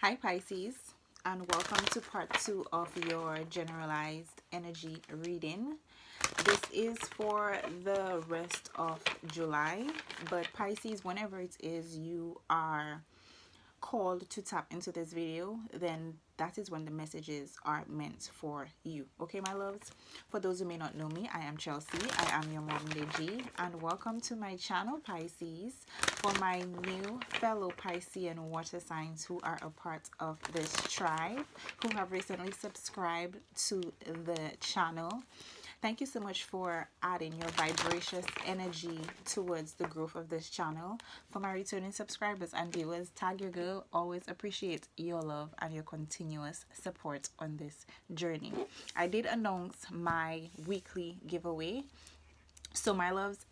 Hi Pisces, and welcome to part 2 of your generalized energy reading. This is for the rest of July, but Pisces, whenever it is you are called to tap into this video, then that is when the messages are meant for you. Okay, my loves? For those who may not know me, I am Chelsea. I am your modern day G, and welcome to my channel, Pisces. For my new fellow Piscean water signs who are a part of this tribe, who have recently subscribed to the channel, thank you so much for adding your vibracious energy towards the growth of this channel. For my returning subscribers and viewers, tag your girl. Always appreciate your love and your continuous support on this journey. I did announce my weekly giveaway. So my loves,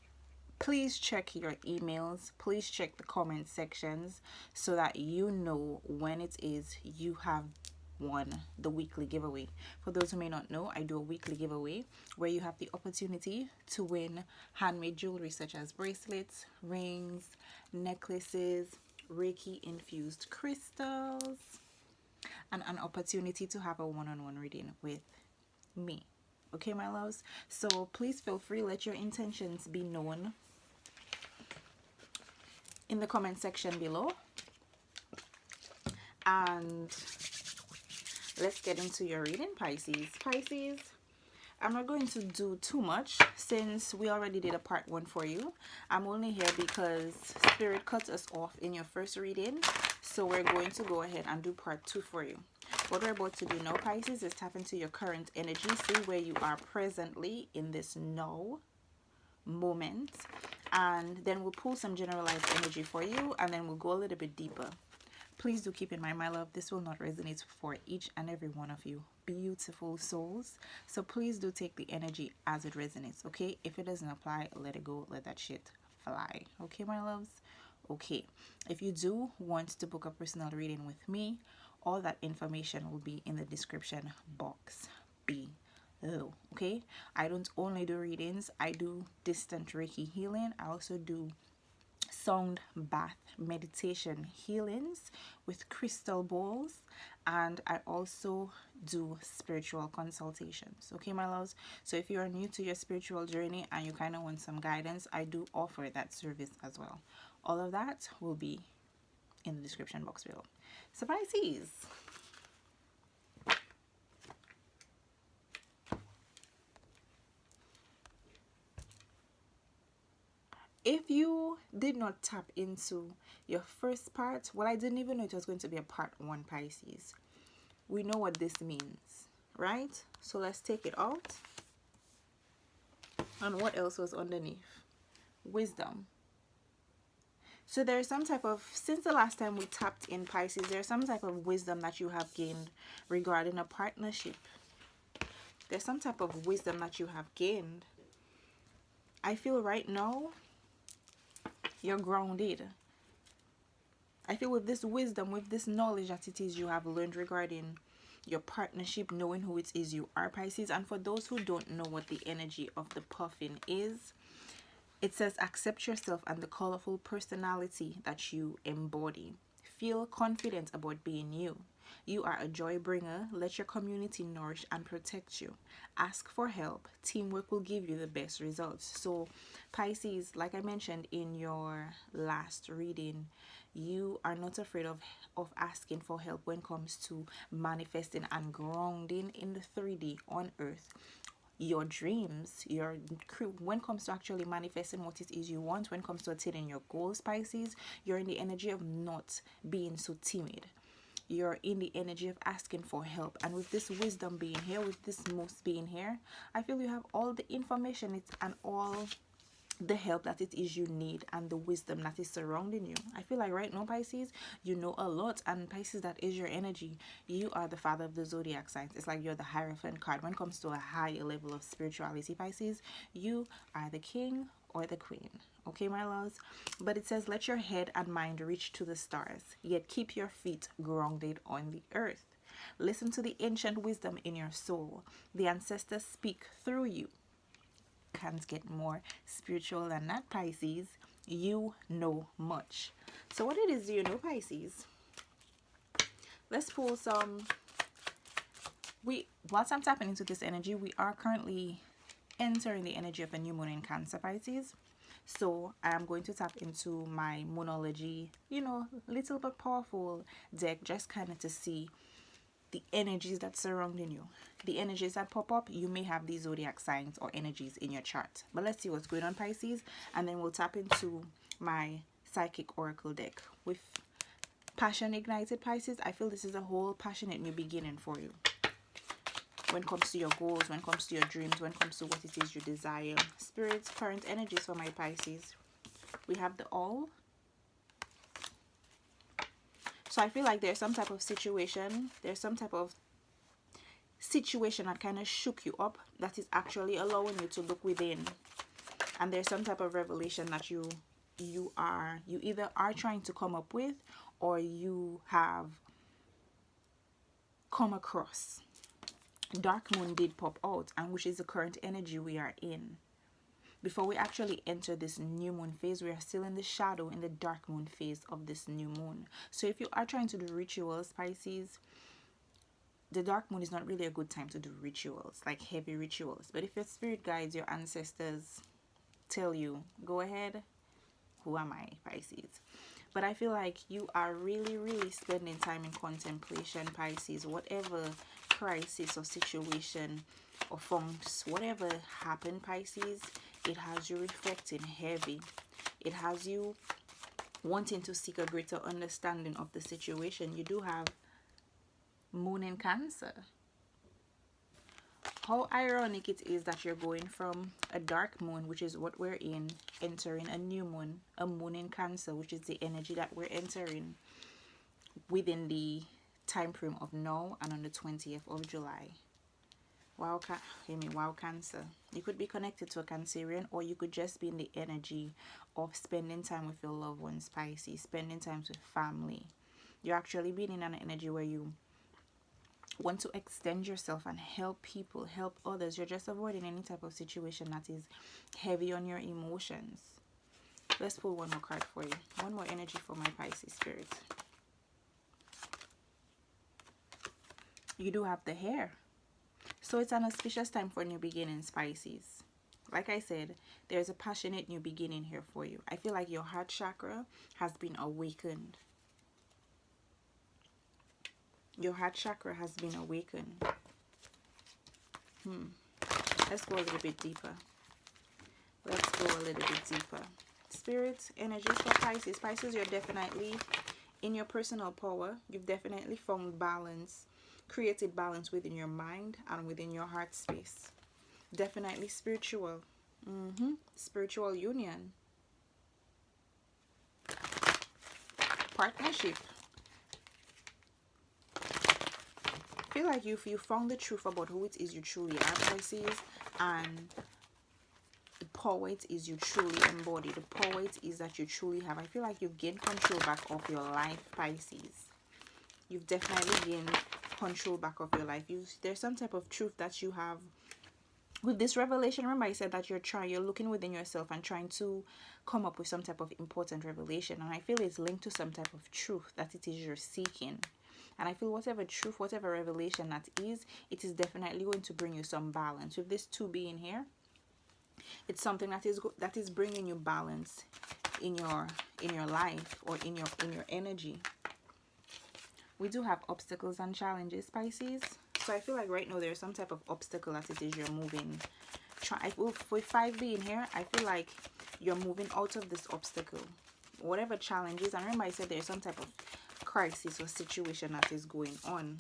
please check your emails. Please check the comment sections so that you know when it is you have won the weekly giveaway. For those who may not know, I do a weekly giveaway where you have the opportunity to win handmade jewelry such as bracelets, rings, necklaces, Reiki infused crystals, and an opportunity to have a one-on-one reading with me. Okay, my loves? So please feel free, let your intentions be known in the comment section below, and let's get into your reading, Pisces. Pisces, I'm not going to do too much since we already did a part 1 for you. I'm only here because Spirit cut us off in your first reading, so we're going to go ahead and do part 2 for you. What we're about to do now, Pisces, is tap into your current energy, see where you are presently in this now moment, and then we'll pull some generalized energy for you, and then we'll go a little bit deeper. Please do keep in mind, my love, this will not resonate for each and every one of you beautiful souls, so please do take the energy as it resonates. Okay, if it doesn't apply, let it go, let that shit fly. Okay, my loves? Okay, if you do want to book a personal reading with me, all that information will be in the description box below. Okay, I don't only do readings, I do distant Reiki healing. I also do sound bath meditation healings with crystal bowls, and I also do spiritual consultations. Okay, my loves? So if you are new to your spiritual journey and you kind of want some guidance, I do offer that service as well. All of that will be in the description box below. So Pisces, if you did not tap into your first part, well, I didn't even know it was going to be a part 1, Pisces. We know what this means, right? So let's take it out. And what else was underneath? Wisdom. So there's some type of, since the last time we tapped in, Pisces, there's some type of wisdom that you have gained regarding a partnership. There's some type of wisdom that you have gained. I feel right now you're grounded. I feel with this wisdom, with this knowledge that it is you have learned regarding your partnership, knowing who it is you are, Pisces. And for those who don't know what the energy of the puffin is, it says accept yourself and the colorful personality that you embody. Feel confident about being you. You are a joy bringer. Let your community nourish and protect you. Ask for help. Teamwork will give you the best results. So Pisces, like I mentioned in your last reading, you are not afraid of asking for help when it comes to manifesting and grounding in the 3D on earth. Your dreams, your when it comes to actually manifesting what it is you want, when it comes to attaining your goals, Pisces, you're in the energy of not being so timid. You're in the energy of asking for help. And with this wisdom being here, with this most being here, I feel you have all the information and all the help that it is you need and the wisdom that is surrounding you. I feel like right now, Pisces, you know a lot, and Pisces, that is your energy. You are the father of the zodiac signs. It's like you're the Hierophant card. When it comes to a higher level of spirituality, Pisces, you are the king or the queen. Okay, my loves? But it says, let your head and mind reach to the stars, yet keep your feet grounded on the earth. Listen to the ancient wisdom in your soul. The ancestors speak through you. Can't get more spiritual than that, Pisces. You know much. So what it is, do you know, Pisces? Let's pull some. Whilst I'm tapping into this energy, we are currently entering the energy of a new moon in Cancer, Pisces. So I am going to tap into my Moonology, little but powerful deck, just kind of to see the energies that surrounding you. The energies that pop up, you may have these zodiac signs or energies in your chart. But let's see what's going on, Pisces, and then we'll tap into my Psychic Oracle deck with Passion Ignited, Pisces. I feel this is a whole passionate new beginning for you. When it comes to your goals, when it comes to your dreams, when it comes to what it is you desire. Spirit's current energies for my Pisces. We have the All. So I feel like there's some type of situation. There's some type of situation that kind of shook you up, that is actually allowing you to look within. And there's some type of revelation that you either are trying to come up with, or you have come across. Dark moon did pop out, and which is the current energy we are in. Before we actually enter this new moon phase, we are still in the shadow, in the dark moon phase of this new moon. So if you are trying to do rituals, Pisces, the dark moon is not really a good time to do rituals, like heavy rituals. But if your spirit guides, your ancestors tell you, go ahead, who am I, Pisces? But I feel like you are really, really spending time in contemplation, Pisces. Whatever crisis or situation or funks, whatever happened, Pisces, it has you reflecting heavy. It has you wanting to seek a greater understanding of the situation. You do have moon in Cancer. How ironic it is that you're going from a dark moon, which is what we're in, entering a new moon, a moon in Cancer, which is the energy that we're entering within the time frame of now and on the 20th of July. Wow, wow, Cancer. You could be connected to a Cancerian, or you could just be in the energy of spending time with your loved ones, Pisces, spending time with family. You're actually being in an energy where you want to extend yourself and help people, help others. You're just avoiding any type of situation that is heavy on your emotions. Let's pull one more card for you. One more energy for my Pisces spirit. You do have the Hare. So it's an auspicious time for new beginnings, Pisces. Like I said, there's a passionate new beginning here for you. I feel like your heart chakra has been awakened. Your heart chakra has been awakened. Let's go a little bit deeper. Let's go a little bit deeper. Spirit, energies for Pisces. Pisces, you're definitely in your personal power. You've definitely found balance, created balance within your mind and within your heart space. Definitely spiritual. Spiritual union. Partnership. I feel like you found the truth about who it is you truly are, Pisces, and the power it is you truly embody, the power it is that you truly have. I feel like you've gained control back of your life, Pisces. You've definitely gained control back of your life. There's some type of truth that you have with this revelation. Remember I said that you're looking within yourself and trying to come up with some type of important revelation, and I feel it's linked to some type of truth that it is you're seeking. And I feel whatever truth, whatever revelation that is, it is definitely going to bring you some balance. With this 2 being here, it's something that is bringing you balance in your life, or in your energy. We do have obstacles and challenges, Pisces. So I feel like right now there's some type of obstacle that it is you're moving. With 5 being here, I feel like you're moving out of this obstacle. Whatever challenges, and remember I said there's some type of crisis or situation that is going on.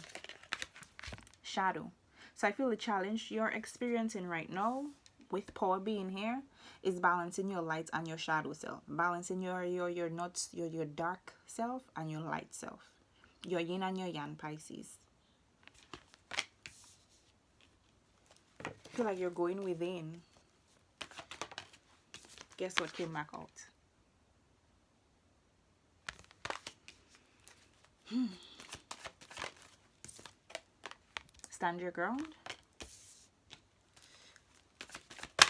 Shadow. So I feel the challenge you're experiencing right now, with power being here, is balancing your light and your shadow self. Balancing your dark self and your light self. Your yin and your yang, Pisces. I feel like you're going within. Guess what came back out? Stand your ground.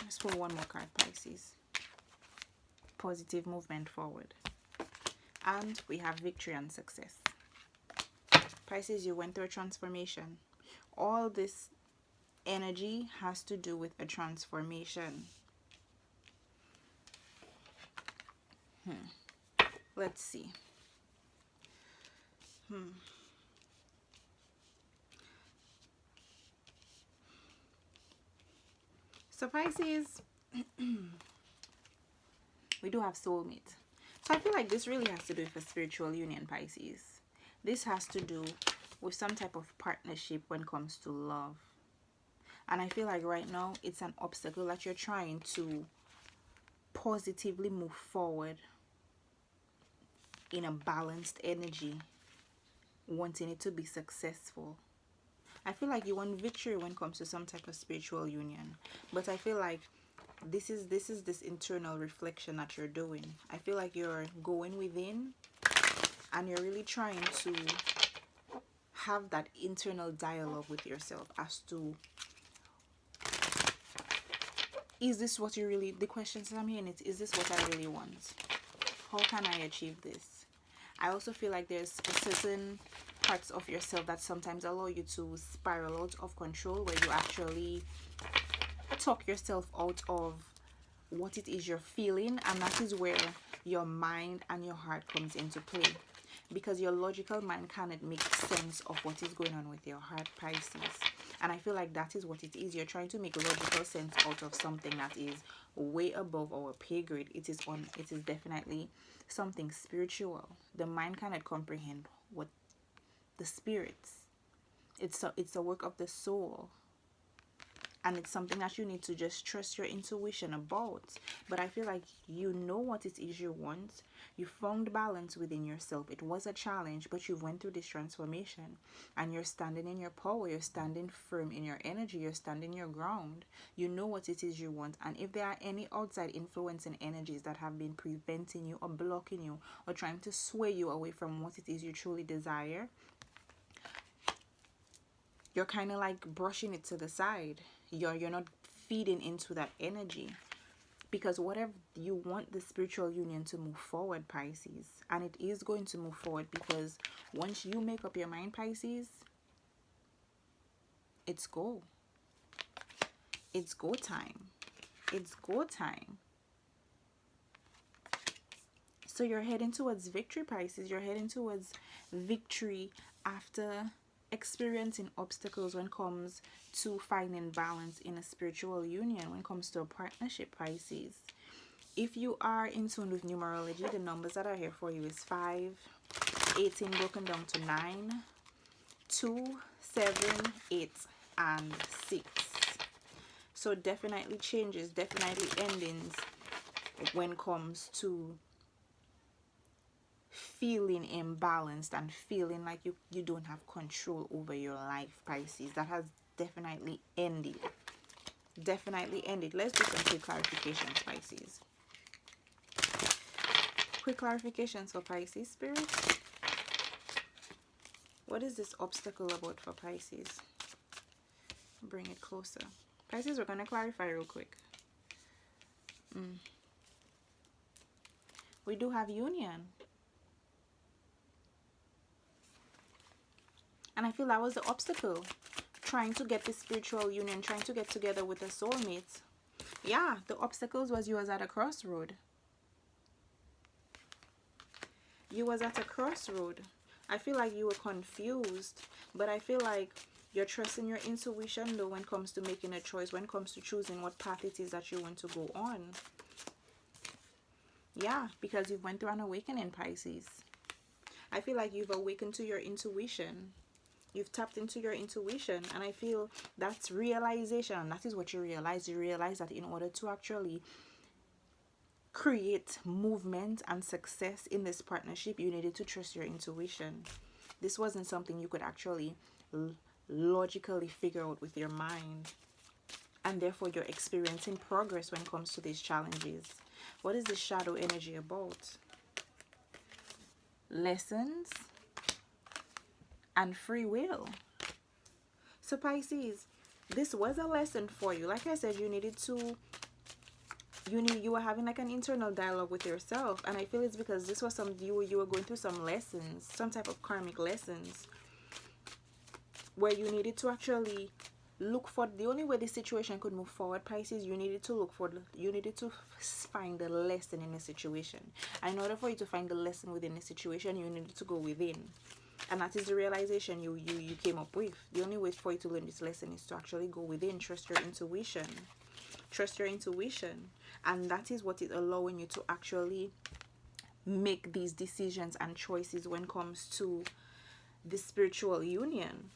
Let's pull one more card, Pisces. Positive movement forward. And we have victory and success. Pisces, you went through a transformation. All this energy has to do with a transformation. Let's see. So Pisces, we do have soulmate. So I feel like this really has to do with a spiritual union, Pisces. This has to do with some type of partnership when it comes to love. And I feel like right now it's an obstacle that you're trying to positively move forward in a balanced energy, wanting it to be successful. I feel like you want victory when it comes to some type of spiritual union. But I feel like this is this internal reflection that you're doing. I feel like you're going within and you're really trying to have that internal dialogue with yourself as to, is this what you really, the questions I'm hearing is this what I really want? How can I achieve this? I also feel like there's a certain parts of yourself that sometimes allow you to spiral out of control, where you actually talk yourself out of what it is you're feeling, and that is where your mind and your heart comes into play, because your logical mind cannot make sense of what is going on with your heart, Pisces. And I feel like that is what it is. You're trying to make logical sense out of something that is way above our pay grade. It is definitely something spiritual. The mind cannot comprehend what the spirits. It's a work of the soul. And it's something that you need to just trust your intuition about. But I feel like you know what it is you want. You found balance within yourself. It was a challenge, but you went through this transformation. And you're standing in your power. You're standing firm in your energy. You're standing your ground. You know what it is you want. And if there are any outside influencing energies that have been preventing you or blocking you or trying to sway you away from what it is you truly desire, you're kind of like brushing it to the side. You're not feeding into that energy, because whatever you want the spiritual union to move forward, Pisces, and it is going to move forward, because once you make up your mind, Pisces, it's go time. It's go time. So you're heading towards victory, Pisces. You're heading towards victory after experiencing obstacles when it comes to finding balance in a spiritual union, when it comes to a partnership, Pisces. If you are in tune with numerology, the numbers that are here for you is 5, 18 broken down to 9, 2, 7, 8, and 6. So definitely changes, definitely endings when it comes to feeling imbalanced and feeling like you don't have control over your life, Pisces. That has definitely ended. Definitely ended. Let's do some quick clarifications, Pisces. Quick clarifications for Pisces, Spirit. What is this obstacle about for Pisces? Bring it closer. Pisces, we're going to clarify real quick. We do have union. And I feel that was the obstacle. Trying to get this spiritual union, trying to get together with a soulmate. Yeah, the obstacles was you was at a crossroad. You was at a crossroad. I feel like you were confused, but I feel like you're trusting your intuition though when it comes to making a choice, when it comes to choosing what path it is that you want to go on. Yeah, because you went through an awakening, Pisces. I feel like you've awakened to your intuition. You've tapped into your intuition, and I feel that's realization. That is what you realize. You realize that in order to actually create movement and success in this partnership, you needed to trust your intuition. This wasn't something you could actually logically figure out with your mind, and therefore you're experiencing progress when it comes to these challenges. What is this shadow energy about? Lessons and free will. So Pisces, this was a lesson for you. Like I said, you were having like an internal dialogue with yourself, and I feel it's because this was you were going through some lessons, some type of karmic lessons, where you needed to actually look for the only way the situation could move forward, Pisces. You needed to find the lesson in the situation. And in order for you to find the lesson within the situation, you needed to go within. And that is the realization you came up with. The only way for you to learn this lesson is to actually go within. Trust your intuition. Trust your intuition. And that is what is allowing you to actually make these decisions and choices when it comes to the spiritual union.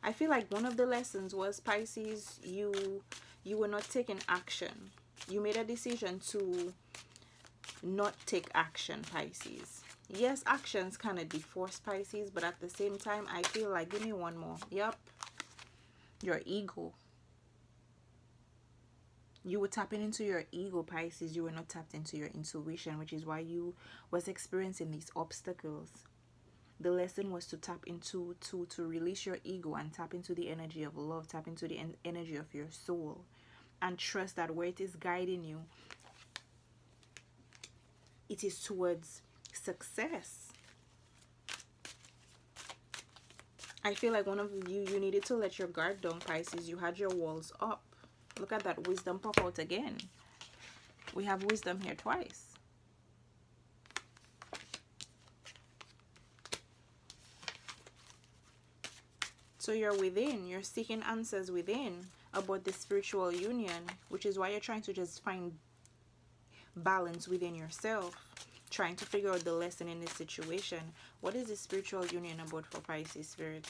I feel like one of the lessons was, Pisces, you were not taking action. You made a decision to not take action, Pisces. Yes, actions kind of deforce, Pisces, but at the same time, I feel like, give me one more. Yep. Your ego. You were tapping into your ego, Pisces. You were not tapped into your intuition, which is why you was experiencing these obstacles. The lesson was to tap into, to release your ego and tap into the energy of love, tap into the energy of your soul, and trust that where it is guiding you, it is towards success. I feel like one of you needed to let your guard down, Pisces. You had your walls up. Look at that wisdom pop out again. We have wisdom here twice. So you're within, you're seeking answers within about the spiritual union, which is why you're trying to just find balance within yourself, trying to figure out the lesson in this situation. What is the spiritual union about for Pisces Spirit?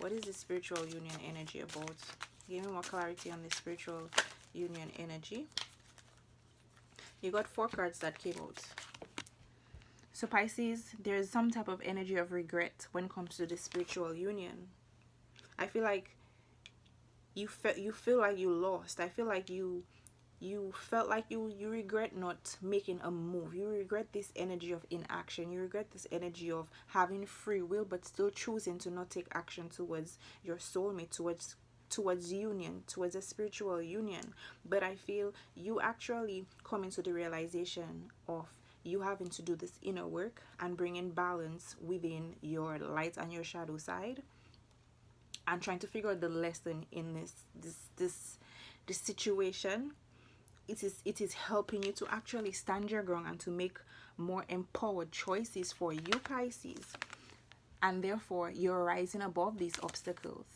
What is the spiritual union energy about? Give me more clarity on the spiritual union energy. You got 4 cards that came out. So Pisces, there's some type of energy of regret when it comes to the spiritual union. I feel like you feel like you lost. I feel like you felt like you regret not making a move. You regret this energy of inaction. You regret this energy of having free will but still choosing to not take action towards your soulmate, towards union, towards a spiritual union. But I feel you actually come into the realization of you having to do this inner work and bring in balance within your light and your shadow side, and trying to figure out the lesson in this situation. It is helping you to actually stand your ground and to make more empowered choices for you, Pisces. And therefore, you're rising above these obstacles.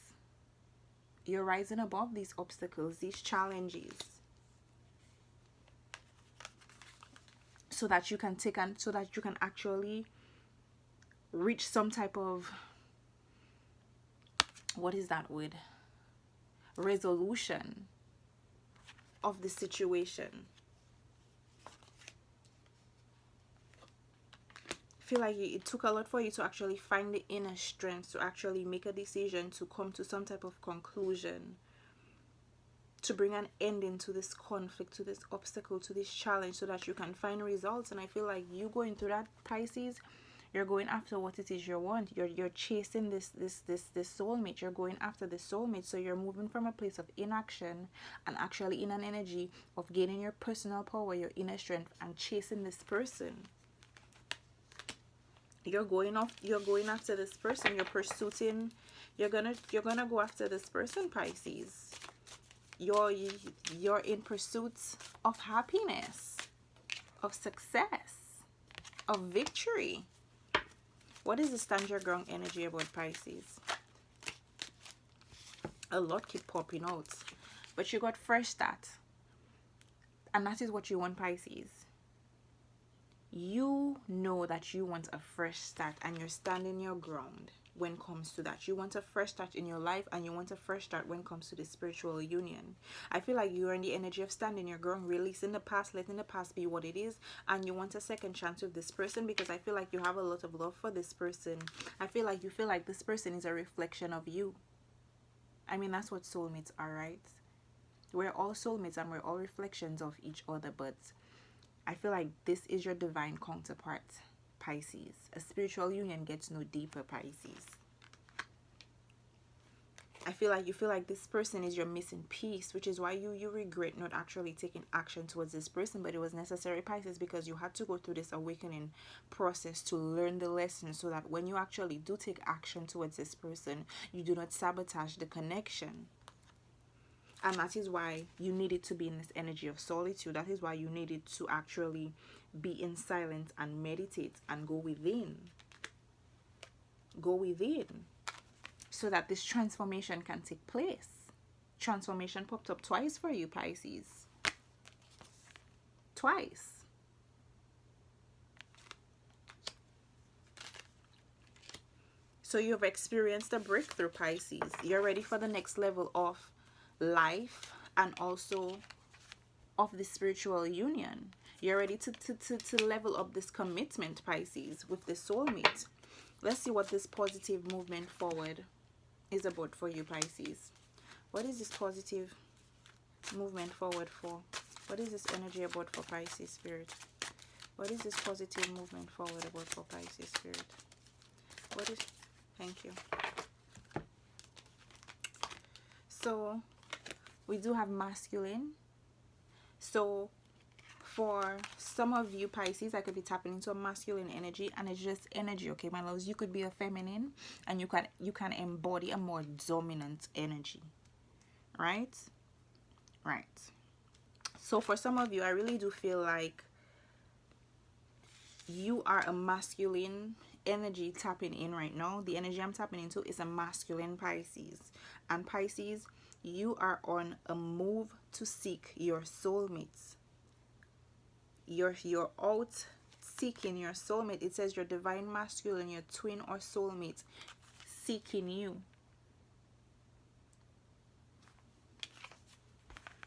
You're rising above these obstacles, these challenges, so that you can actually reach some type of, what is that word? Resolution of the situation. I feel like it took a lot for you to actually find the inner strength to actually make a decision, to come to some type of conclusion, to bring an ending to this conflict, to this obstacle, to this challenge, so that you can find results. And I feel like you going through that, Pisces, you're going after what it is you want. You're chasing this soulmate. You're going after the soulmate. So you're moving from a place of inaction and actually in an energy of gaining your personal power, your inner strength, and chasing this person. You're going after this person. You're pursuing. You're gonna go after this person, Pisces. You're in pursuit of happiness, of success, of victory. What is the stand your ground energy about, Pisces? A lot keep popping out. But you got fresh start. And that is what you want, Pisces. You know that you want a fresh start and you're standing your ground when it comes to that. You want a fresh start in your life and you want a fresh start when it comes to the spiritual union. I feel like you're in the energy of standing your ground, releasing the past, letting the past be what it is, and you want a second chance with this person because I feel like you have a lot of love for this person. I feel like you feel like this person is a reflection of you. I mean, that's what soulmates are, right? We're all soulmates and we're all reflections of each other, but I feel like this is your divine counterpart, Pisces. A spiritual union gets no deeper, Pisces. I feel like you feel like this person is your missing piece, which is why you regret not actually taking action towards this person. But it was necessary, Pisces, because you had to go through this awakening process to learn the lesson, so that when you actually do take action towards this person, you do not sabotage the connection. And that is why you needed to be in this energy of solitude. That is why you needed to actually be in silence and meditate and go within. Go within. So that this transformation can take place. Transformation popped up twice for you, Pisces. Twice. So you've experienced a breakthrough, Pisces. You're ready for the next level of life and also of the spiritual union. You're ready to level up this commitment, Pisces, with the soulmate. Let's see what this positive movement forward is about for you, Pisces. What is this positive movement forward for? What is this energy about for Pisces Spirit? What is this positive movement forward about for Pisces Spirit? What is... Thank you. So we do have masculine. So for some of you, Pisces, I could be tapping into a masculine energy, and it's just energy, okay, my loves? You could be a feminine, and you can embody a more dominant energy, right? Right. So for some of you, I really do feel like you are a masculine energy tapping in right now. The energy I'm tapping into is a masculine Pisces. And Pisces, you are on a move to seek your soulmates. You're out seeking your soulmate. It says your divine masculine, your twin or soulmate seeking you.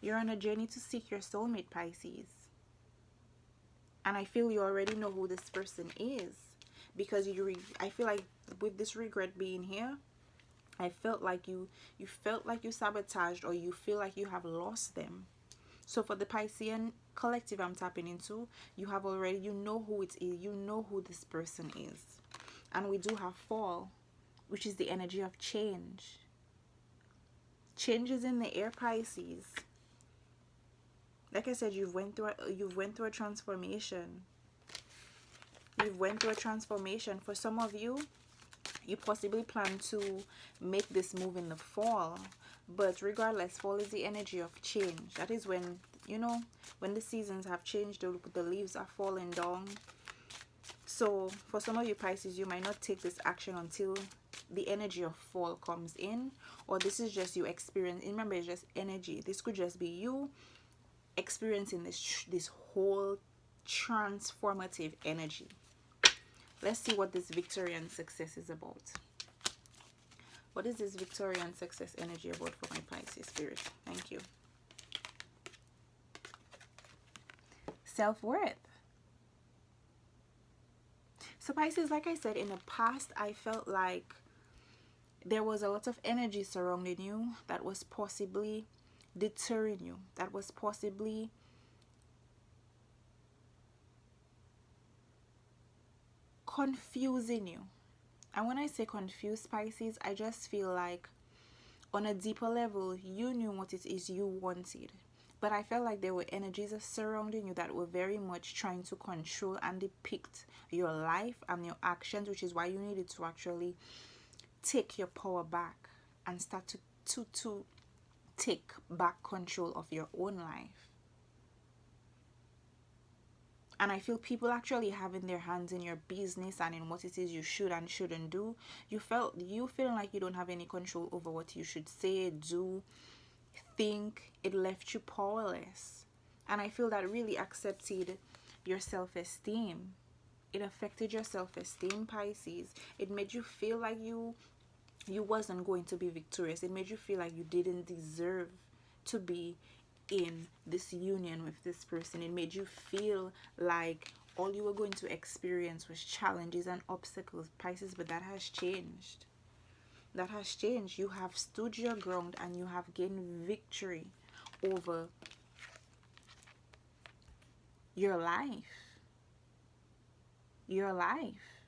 You're on a journey to seek your soulmate, Pisces. And I feel you already know who this person is, because I feel like with this regret being here, I felt like you felt like you sabotaged, or you feel like you have lost them. So for the Piscean collective I'm tapping into, you have already, you know who it is, you know who this person is. And we do have fall, which is the energy of change. Change is in the air, Pisces. Like I said, you've went through a transformation. You've went through a transformation. For some of you, you possibly plan to make this move in the fall. But regardless, fall is the energy of change. That is when, you know, when the seasons have changed, the leaves are falling down. So for some of you, Pisces, you might not take this action until the energy of fall comes in. Or this is just you experiencing. Remember, it's just energy. This could just be you experiencing this whole transformative energy. Let's see what this Victorian success is about. What is this Victorian success energy about for my Pisces Spirit? Thank you. Self-worth. So Pisces, like I said, in the past, I felt like there was a lot of energy surrounding you that was possibly deterring you, that was possibly confusing you. And when I say confused, Pisces, I just feel like on a deeper level, you knew what it is you wanted. But I felt like there were energies surrounding you that were very much trying to control and depict your life and your actions, which is why you needed to actually take your power back and start to take back control of your own life. And I feel people actually having their hands in your business and in what it is you should and shouldn't do. You feeling like you don't have any control over what you should say, do, think. It left you powerless. And I feel that really affected your self-esteem. It affected your self-esteem, Pisces. It made you feel like you wasn't going to be victorious. It made you feel like you didn't deserve to be in this union with this person. It made you feel like all you were going to experience was challenges and obstacles, Pisces. But that has changed. That has changed. You have stood your ground and you have gained victory over your life. Your life.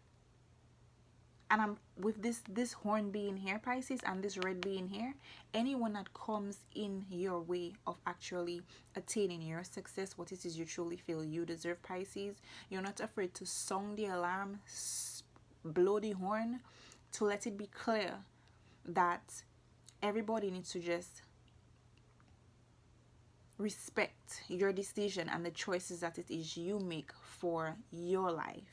And I'm with this horn being here, Pisces, and this red being here, anyone that comes in your way of actually attaining your success, what it is you truly feel you deserve, Pisces, you're not afraid to sound the alarm, blow the horn, to let it be clear that everybody needs to just respect your decision and the choices that it is you make for your life.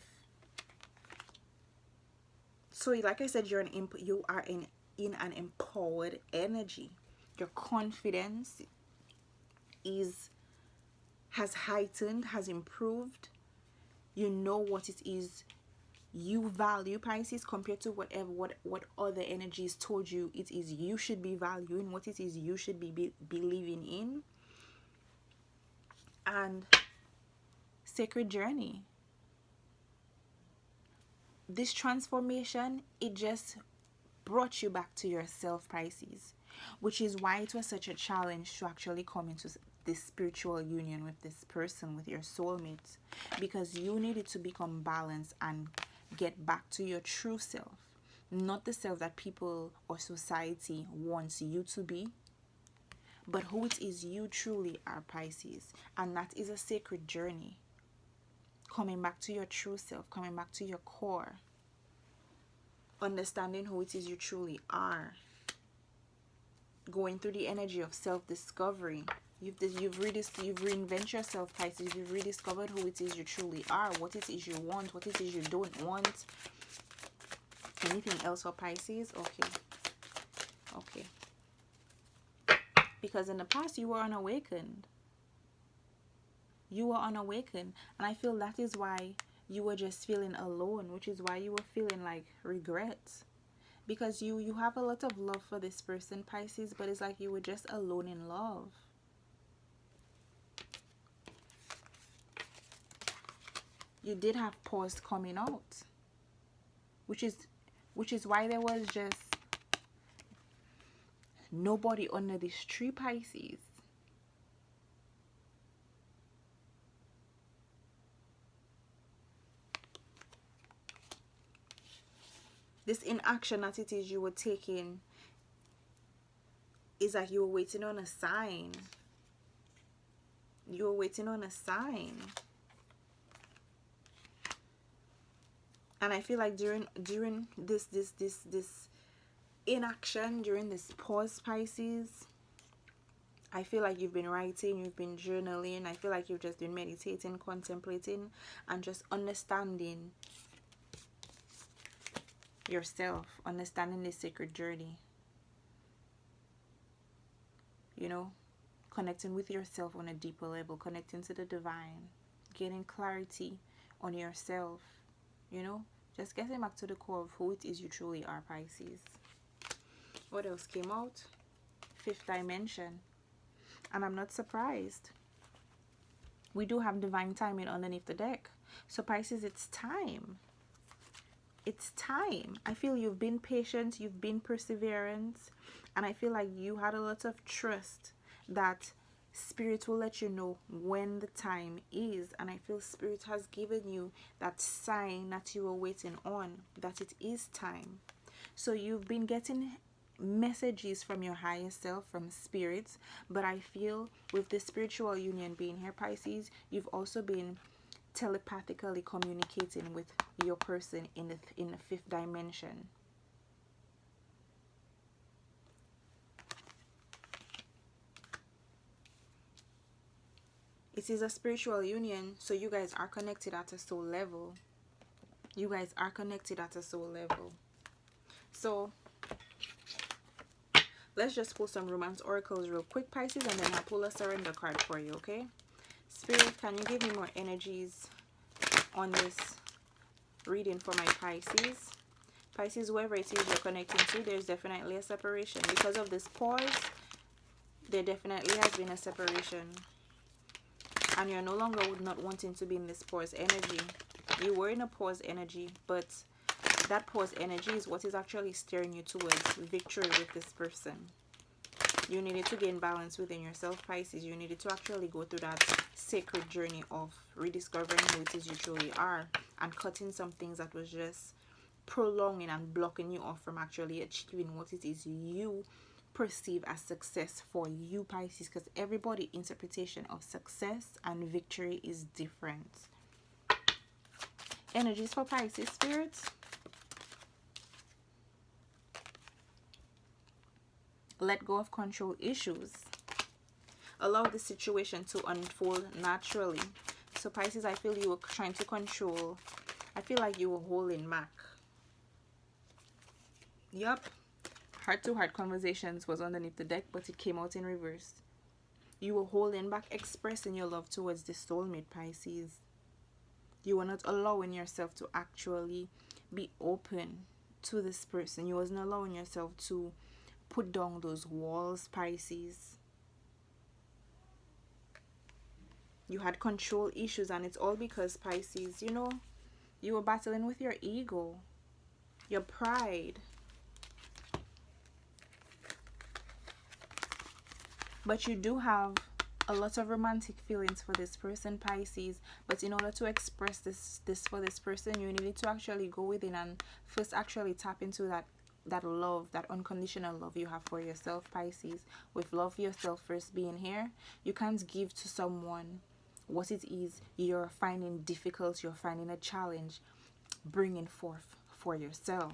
So like I said, you are in an empowered energy. Your confidence has heightened, has improved. You know what it is you value, Pisces, compared to what other energies told you it is you should be valuing, what it is you should be believing in. And sacred journey. This transformation, it just brought you back to yourself, Pisces, which is why it was such a challenge to actually come into this spiritual union with this person, with your soulmate, because you needed to become balanced and get back to your true self, not the self that people or society wants you to be, but who it is you truly are, Pisces. And that is a sacred journey. Coming back to your true self, coming back to your core, understanding who it is you truly are, going through the energy of self-discovery. You've reinvented yourself, Pisces. You've rediscovered who it is you truly are, what it is you want, what it is you don't want. Anything else for Pisces? Okay. Because in the past you were unawakened. And I feel that is why you were just feeling alone, which is why you were feeling like regret, because you have a lot of love for this person, Pisces, but it's like you were just alone in love. You did have pause coming out, which is why there was just nobody under this tree, Pisces. This inaction that it is you were taking is like you were waiting on a sign. You were waiting on a sign. And I feel like during this inaction, during this pause, Pisces, I feel like you've been writing, you've been journaling. I feel like you've just been meditating, contemplating, and just understanding yourself, understanding this sacred journey. You know, connecting with yourself on a deeper level, connecting to the divine, getting clarity on yourself, you know, just getting back to the core of who it is you truly are, Pisces. What else came out? Fifth dimension. And I'm not surprised. We do have divine timing underneath the deck. So Pisces, it's time. It's time. I feel you've been patient, you've been perseverant, and I feel like you had a lot of trust that Spirit will let you know when the time is. And I feel Spirit has given you that sign that you were waiting on, that it is time. So you've been getting messages from your higher self, from spirits, but I feel with the spiritual union being here, Pisces, you've also been telepathically communicating with your person in the fifth dimension. It is a spiritual union, so you guys are connected at a soul level. You guys are connected at a soul level. So let's just pull some romance oracles real quick, Pisces, and then I'll pull a surrender card for you, okay? Spirit, can you give me more energies on this reading for my Pisces? Pisces, whoever it is you're connecting to, there's definitely a separation. Because of this pause, there definitely has been a separation. And you're no longer not wanting to be in this pause energy. You were in a pause energy, but that pause energy is what is actually steering you towards victory with this person. You needed to gain balance within yourself, Pisces. You needed to actually go through that sacred journey of rediscovering who it is you truly are and cutting some things that was just prolonging and blocking you off from actually achieving what it is you perceive as success for you, Pisces, because everybody interpretation of success and victory is different. Energies for Pisces, spirits. Let go of control issues. Allow the situation to unfold naturally. So Pisces, I feel you were trying to control. I feel like you were holding back. Yup. Heart-to-heart conversations was underneath the deck, but it came out in reverse. You were holding back, expressing your love towards the soulmate, Pisces. You were not allowing yourself to actually be open to this person. You wasn't allowing yourself to put down those walls, Pisces. You had control issues, and it's all because, Pisces, you know, you were battling with your ego, your pride. But you do have a lot of romantic feelings for this person, Pisces. But in order to express this for this person, you needed to actually go within and first actually tap into that love, that unconditional love you have for yourself, Pisces. With love for yourself first being here, you can't give to someone what it is you're finding difficult, you're finding a challenge, bringing forth for yourself.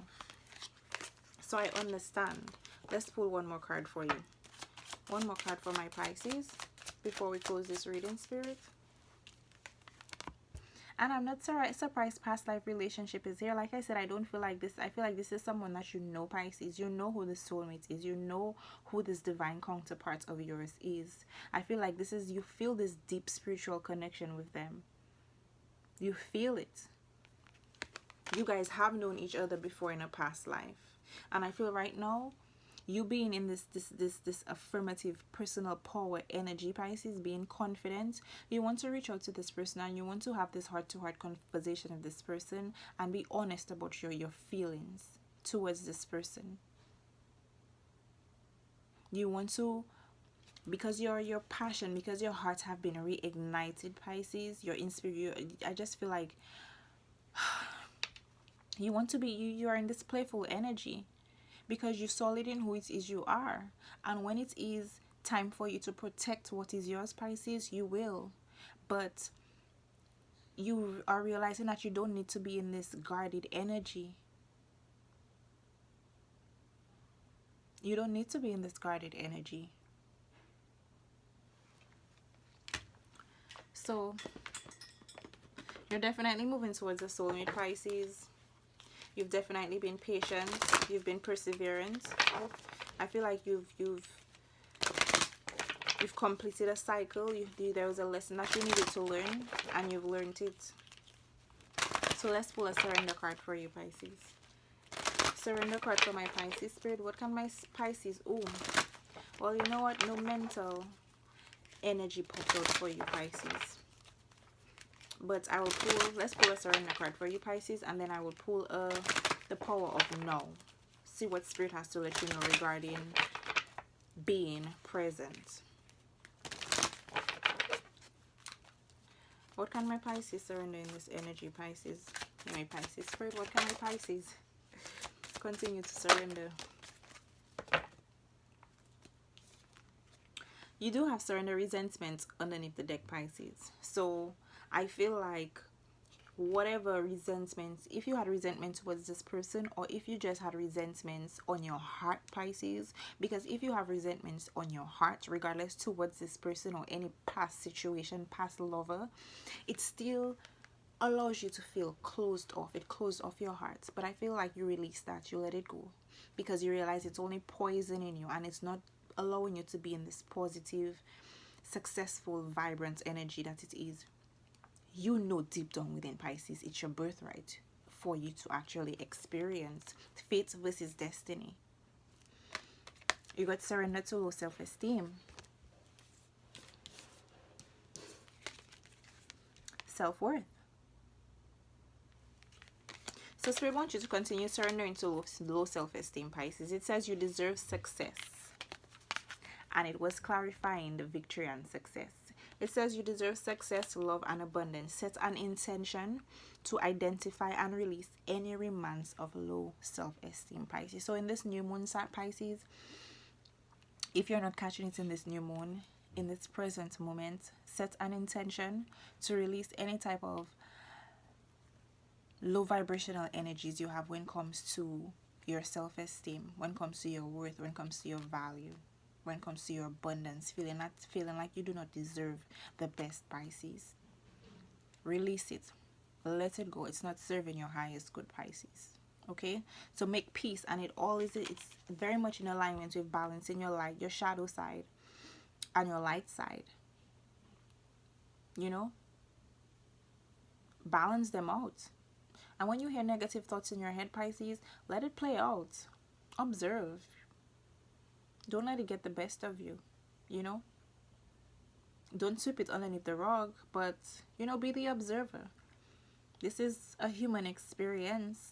So I understand. Let's pull one more card for you. One more card for my Pisces before we close this reading, spirit. And I'm not surprised past life relationship is here. Like I said, I don't feel like this. I feel like this is someone that you know, Pisces. You know who the soulmate is. You know who this divine counterpart of yours is. I feel like this is, you feel this deep spiritual connection with them. You feel it. You guys have known each other before in a past life. And I feel right now, you being in this affirmative personal power energy, Pisces, being confident, you want to reach out to this person and you want to have this heart-to-heart conversation with this person and be honest about your feelings towards this person. You want to, because your passion, because your heart have been reignited, Pisces, your inspiration, I just feel like you want to be, you are in this playful energy. Because you solid in who it is you are. And when it is time for you to protect what is yours, Pisces, you will. But you are realizing that you don't need to be in this guarded energy. You don't need to be in this guarded energy. So, you're definitely moving towards a soulmate, Pisces. You've definitely been patient. You've been perseverant. I feel like you've completed a cycle. There was a lesson that you needed to learn, and you've learned it. So let's pull a surrender card for you, Pisces. Surrender card for my Pisces spirit. What can my Pisces? Oh, well, you know what? No mental energy popped out for you, Pisces. But I will pull, let's pull a surrender card for you, Pisces, and then I will pull the power of now. See what spirit has to let you know regarding being present. What can my Pisces surrender in this energy, Pisces? My Pisces spirit, what can my Pisces continue to surrender? You do have surrender resentment underneath the deck, Pisces. So I feel like whatever resentments, if you had resentment towards this person, or if you just had resentments on your heart, Pisces, because if you have resentments on your heart, regardless towards this person or any past situation, past lover, it still allows you to feel closed off. It closed off your heart. But I feel like you release that, you let it go, because you realize it's only poisoning you and it's not allowing you to be in this positive, successful, vibrant energy that it is. You know deep down within, Pisces, it's your birthright for you to actually experience fate versus destiny. You got surrender to low self-esteem, self-worth. So Spirit wants you to continue surrendering to low self-esteem, Pisces. It says you deserve success, and it was clarifying the victory and success. It says you deserve success, love, and abundance. Set an intention to identify and release any remnants of low self-esteem, Pisces. So in this new moon, Pisces, if you're not catching it in this new moon, in this present moment, set an intention to release any type of low vibrational energies you have when it comes to your self-esteem, when it comes to your worth, when it comes to your value, when it comes to your abundance, feeling like you do not deserve the best, Pisces. Release it. Let it go. It's not serving your highest good, Pisces. Okay? So make peace, and it's very much in alignment with balancing your light, your shadow side, and your light side. You know? Balance them out. And when you hear negative thoughts in your head, Pisces, let it play out. Observe. Don't let it get the best of you, you know? Don't sweep it underneath the rug, but, be the observer. This is a human experience.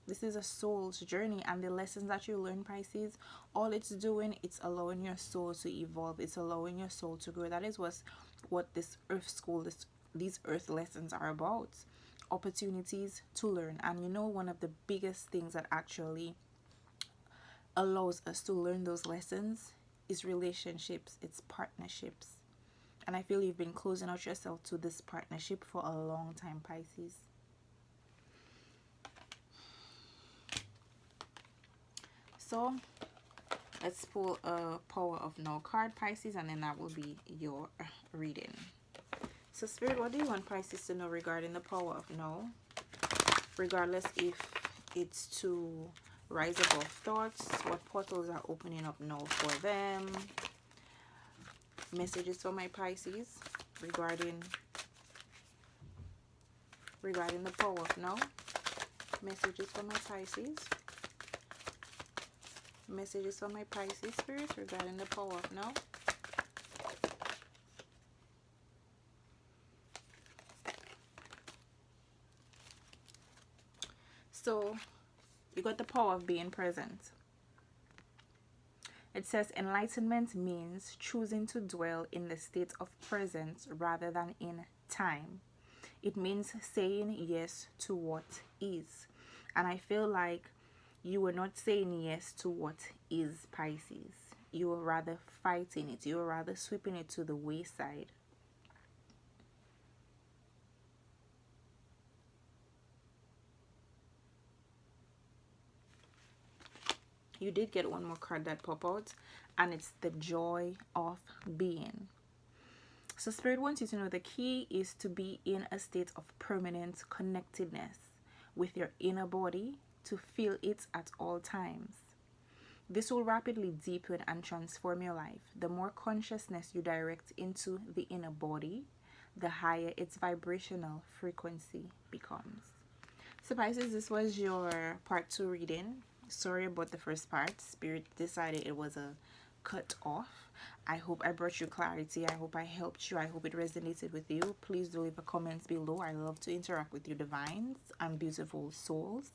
This is a soul's journey, and the lessons that you learn, Pisces, all it's doing, it's allowing your soul to evolve. It's allowing your soul to grow. That is what this earth school, these earth lessons are about. Opportunities to learn. And one of the biggest things that actually allows us to learn those lessons is relationships. It's partnerships. And I feel you've been closing out yourself to this partnership for a long time, Pisces. So let's pull a Power of No card, Pisces, and then that will be your reading. So Spirit, what do you want Pisces to know regarding the Power of No? Regardless if it's to rise above thoughts, what portals are opening up now for them? Messages for my Pisces regarding the Power of No. Messages for my Pisces. Messages for my Pisces, Spirit, regarding the Power of No. So, you got the power of being present. It says enlightenment means choosing to dwell in the state of presence rather than in time. It means saying yes to what is. And I feel like you were not saying yes to what is, Pisces. You were rather fighting it. You were rather sweeping it to the wayside. You did get one more card that pop out, and it's the joy of being. So Spirit wants you to know the key is to be in a state of permanent connectedness with your inner body, to feel it at all times. This will rapidly deepen and transform your life. The more consciousness you direct into the inner body, the higher its vibrational frequency becomes. So Pisces, this was your part 2 reading. Sorry about the first part. Spirit decided it was a cut off. I hope I brought you clarity. I hope I helped you. I hope it resonated with you. Please do leave a comment below. I love to interact with you divines and beautiful souls.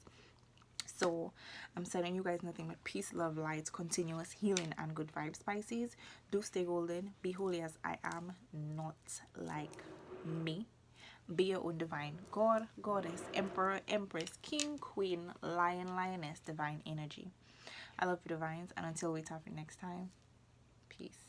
So I'm sending you guys nothing but peace, love, light, continuous healing, and good vibes, Pisces. Do stay golden. Be holy as I am, not like me. Be your own divine God, goddess, emperor, empress, king, queen, lion, lioness, divine energy. I love you, divines, and until we talk next time, peace.